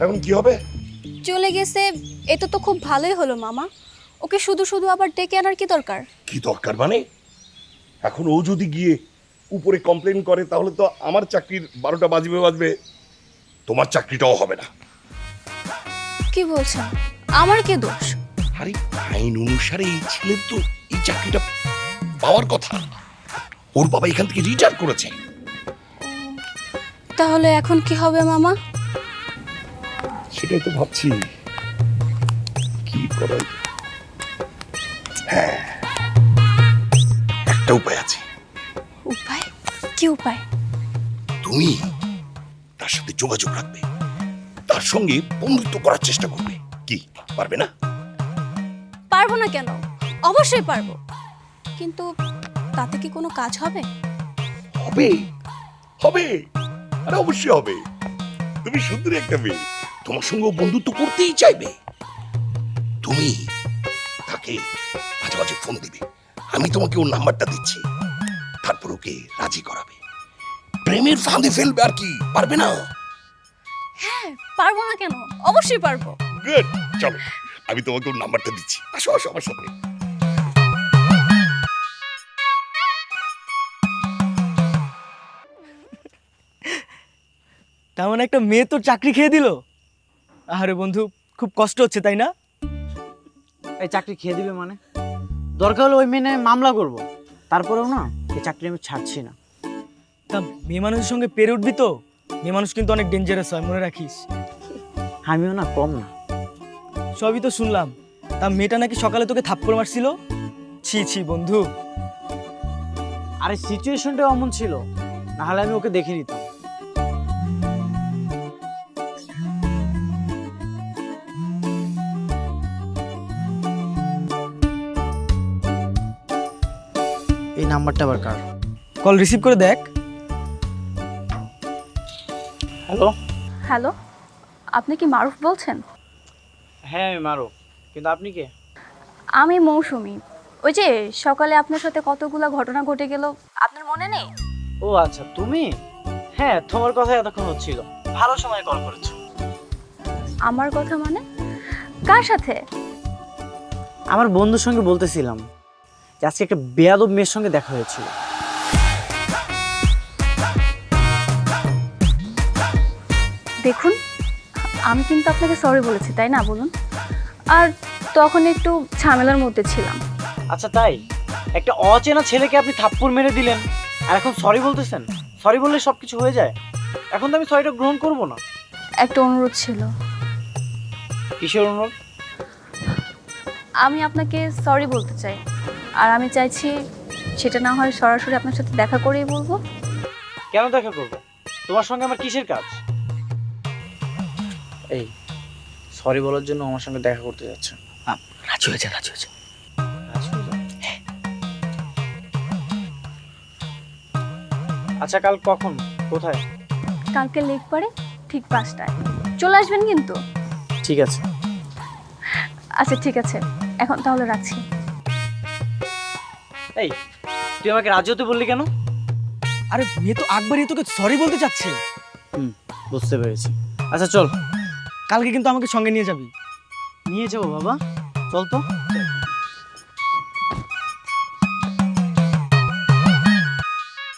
এখন কি হবে? চলে গেছে, এটা তো খুব ভালোই হলো মামা। ওকে শুধু শুধু আবার ডেকে আনার কি দরকার? কি দরকার মানে? এখন ও যদি গিয়ে উপরে কমপ্লেন করে তাহলে তো আমার চাকরির 12টা বাজবে, তোমার চাকরিটাও হবে না। কি বলছেন? আমার কি দোষ? আরে আইন অনুসারে এই ছেলের তো এই চাকরিটা পাওয়ার কথা। ওর বাবা এখান থেকে রিটায়ার করেছে। তাহলে এখন কি হবে মামা? সেটাই তো ভাবছি কি করা যায়। হ্যাঁ, একটা উপায় আছে। উপায়? কি উপায়? তুমি তার সাথে যোগাযোগ রাখবে, তার সঙ্গে বন্ধুত্ব করার চেষ্টা করবে। কি পারবে না? পারবো না কেন? অবশ্যই পারবো, কিন্তু তাতে কি কোনো কাজ হবে? হবে, হবে, আরে অবশ্যই হবে। তুমি সুন্দরী একটা মেয়ে, তোমার সঙ্গে ও বন্ধুত্ব করতেই চাইবে। তুমি তাকে মাঝে মাঝে ফোন দিবে, আমি তোমাকে ওর নাম্বারটা দিচ্ছি, তারপর ওকে রাজি করাবে, প্রেমের ফাঁদে ফেলবে। আর কি পারবে না? হ্যাঁ, পারবো না কেন? অবশ্যই পারবো। গুড, চলো আমি তোমাকে ওর নাম্বারটা দিচ্ছি, আসো আসো আমার সাথে। তেমন একটা মেয়ে তোর চাকরি খেয়ে দিল। আরে বন্ধু, খুব কষ্ট হচ্ছে তাই না? এই চাকরি খেয়ে দিবে মানে? দরকার হলে ওই মেয়ে মামলা করব, তারপরেও না এই চাকরি আমি ছাড়ছি না। তা মেয়ে মানুষের সঙ্গে পেরে উঠবি তো? মেয়ে মানুষ কিন্তু অনেক ডেঞ্জারাস হয়, মনে রাখিস। আমিও না কম না। সবই তো শুনলাম। তা মেয়েটা নাকি সকালে তোকে থাপ্পড় মারছিল। ছি ছি বন্ধু। আরে সিচুয়েশনটা এমন ছিল, না হলে আমি ওকে দেখে নিতাম। এই নাম্বারটা আবার কার? কল রিসিভ করে দেখ। হ্যালো। হ্যালো, আপনি কি মারুফ বলছেন? হ্যাঁ আমি মারো, কিন্তু আপনি কে? আমি মৌসুমী। ওই যে সকালে আপনার সাথে কতগুলো ঘটনা ঘটে গেল, আপনার মনে নেই? ও আচ্ছা তুমি। হ্যাঁ তোমার কথা এতক্ষণ হচ্ছিল, ভালো সময় কল করেছো। আমার কথা মানে? কার সাথে? আমার বন্ধুর সঙ্গে বলতেছিলাম যে আজকে একটা বেয়াদব মেয়ের সঙ্গে দেখা হয়েছিল। দেখুন, আমি কিন্তু আপনাকে সরি বলেছি, তাই না? বলুন। আর তখন একটু ঝামেলার মধ্যে ছিলাম। আচ্ছা তাই? একটা অচেনা ছেলেকে আপনি থাপ্পড় মেরে দিলেন, আর এখন সরি বলতেছেন? সরি বললে সব কিছু হয়ে যায়? এখন তো আমি সরিটা গ্রহণ করব না। একটা অনুরোধ ছিল। কিসের অনুরোধ? আমি আপনাকে সরি বলতে চাই, আর আমি চাইছি সেটা না হয় সরাসরি আপনার সাথে দেখা করেই বলবো। কেন দেখা করব? তোমার সঙ্গে আমার কিসের কাজ? এই সরি বলার জন্য আমার সঙ্গে দেখা করতে যাচ্ছে? রাজি হয়েছে, রাজি হয়েছে। আচ্ছা কাল কখন, কোথায়? কালকে লেক পারে ঠিক 5টায় চলে আসবেন কিন্তু। ঠিক আছে। আচ্ছা ঠিক আছে, এখন তাহলে রাখছি। এই তুই আমাকে রাজি হতে বললি কেন? আরে মেয়ে তো একবারই তোকে সরি বলতে চাচ্ছে। বুঝতে পেরেছি। আচ্ছা চল। কালকে কিন্তু আমাকে সঙ্গে নিয়ে যাবি। নিয়ে যাবো বাবা, চল তো।